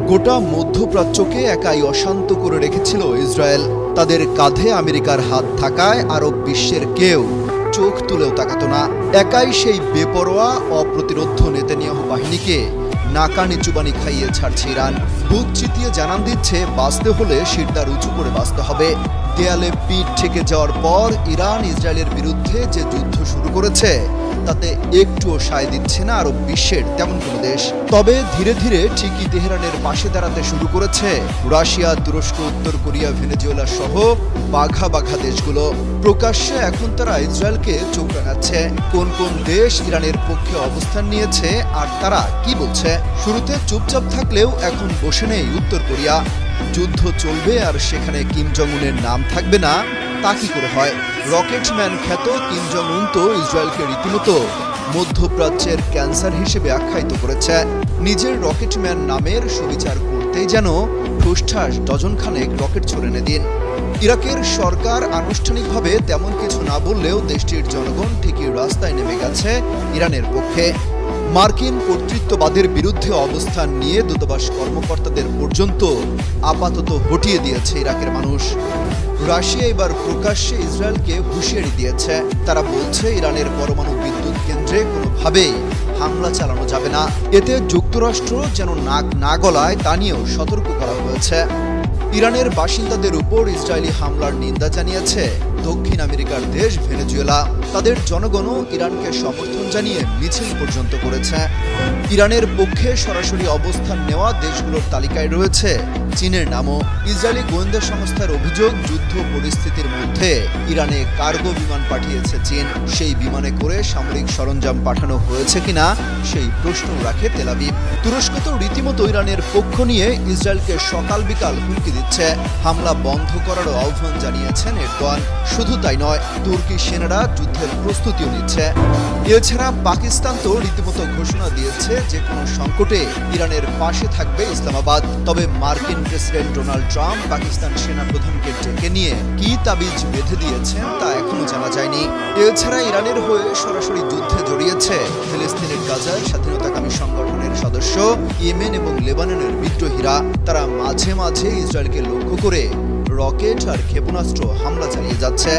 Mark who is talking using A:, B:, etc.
A: গোটা মধ্যপ্রাচ্যকে একাই অশান্ত করে রেখেছিল ইসরায়েল। তাদের কাঁধে আমেরিকার হাত থাকায় আরব বিশ্বের কেউ চোখ তুলেও তাকাতো না। একাই সেই বেপরোয়া অপ্রতিরোধ্য নেতানিয়াহু বাহিনীকে নাকানি চুবানি খাইয়ে ছাড়ছে ইরান। বুক চিতিয়ে জানান দিচ্ছে বাঁচতে হলে শিরদার উঁচু করে বাঁচতে হবে। দেয়ালে পিঠ ঠেকে যাওয়ার পর ইরান ইসরায়েলের বিরুদ্ধে যে যুদ্ধ শুরু করেছে তাতে একটুও সায় দিচ্ছে না আরব বিশ্বের তেমন কোনো দেশ। তবে ধীরে ধীরে ঠিকই তেহরানের পাশে দাঁড়াতে শুরু করেছে রাশিয়া, তুরস্ক, উত্তর কোরিয়া, ভেনেজুয়েলা সহ বাঘা বাঘা দেশগুলো। প্রকাশ্যে এখন তারা ইসরায়েলকে চোখ রাঙাচ্ছে। কোন কোন দেশ ইরানের পক্ষে অবস্থান নিয়েছে আর তারা কি বলছে? শুরুতে চুপচাপ থাকলেও এখন বসে নেই উত্তর কোরিয়া। যুদ্ধ চলবে আর সেখানে কিম জং উনের নাম থাকবে না, তা কি করে হয়? রকেটম্যান খ্যাত কিম জং উন তো ইসরায়েলকে রীতিমতো মধ্যপ্রাচ্যের ক্যান্সার হিসেবে আখ্যায়িত করেছে। নিজের রকেটম্যান নামের সুবিচার করতেই যেন ঠোসঠাস ডজনখানেক রকেট ছুড়ে এনে দিন। ইরাকের সরকার আনুষ্ঠানিকভাবে তেমন কিছু না বললেও দেশটির জনগণ ঠিকই রাস্তায় নেমে গেছে ইরানের পক্ষে। মার্কিন কর্তৃত্ববাদের বিরুদ্ধে অবস্থান নিয়ে দূতাবাস কর্মকর্তাদের পর্যন্ত আপাতত হটিয়ে দিয়েছে ইরাকের মানুষ। রাশিয়া এবার প্রকাশ্যে ইসরায়েলকে হুঁশিয়ারি দিয়েছে। তারা বলছে ইরানের পরমাণু বিদ্যুৎ কেন্দ্রে কোনোভাবেই হামলা চালানো যাবে না। এতে যুক্তরাষ্ট্র যেন নাক না গলায় তা নিয়েও সতর্ক করা হয়েছে। ইরানের বাসিন্দাদের উপর ইসরায়েলি হামলার নিন্দা জানিয়েছে দক্ষিণ আমেরিকার দেশ ভেনেজুয়েলা। তাদের জনগণও ইরানকে সমর্থন জানিয়ে মিছিল পর্যন্ত করেছে। ইরানের পক্ষে সরাসরি অবস্থান নেওয়া দেশগুলোর তালিকায় রয়েছে চীনের নামও। ইসরায়েলি গোয়েন্দা সংস্থার অভিযোগ, যুদ্ধ পরিস্থিতির মধ্যে ইরানে কার্গো বিমান পাঠিয়েছে চীন। সেই বিমানে করে সামরিক সরঞ্জাম পাঠানো হয়েছে কিনা সেই প্রশ্ন রাখে তেল আবিব। তুরস্ক তো রীতিমতো ইরানের পক্ষ নিয়ে ইসরায়েলকে সকাল বিকাল হুমকি দিচ্ছে। হামলা বন্ধ করারও আহ্বান জানিয়েছেন এরদোয়ান। শুধু তাই নয়, তুর্কি সেনারা যুদ্ধের প্রস্তুতিও নিচ্ছে। এছাড়া পাকিস্তান তো রীতিমতো ঘোষণা দিয়েছে যে কোনো সংকটে ইরানের পাশে থাকবে ইসলামাবাদ। তবে মার্কিন প্রেসিডেন্ট ডোনাল্ড ট্রাম্প পাকিস্তান সেনা প্রধানকে ডেকে নিয়ে কি তাবিজ বেঁধে দিয়েছেন তা এখনো জানা যায়নি। এছাড়া ইরানের হয়ে সরাসরি যুদ্ধে জড়িয়েছে ফিলিস্তিনের গাজার স্বাধীনতাকামী সংগঠনের সদস্য, ইয়েমেন এবং লেবাননের বিদ্রোহীরা। তারা মাঝে মাঝে ইসরায়েলকে লক্ষ্য করে রকেট আর ক্ষেপণাস্ত্র হামলা চালিয়ে যাচ্ছে।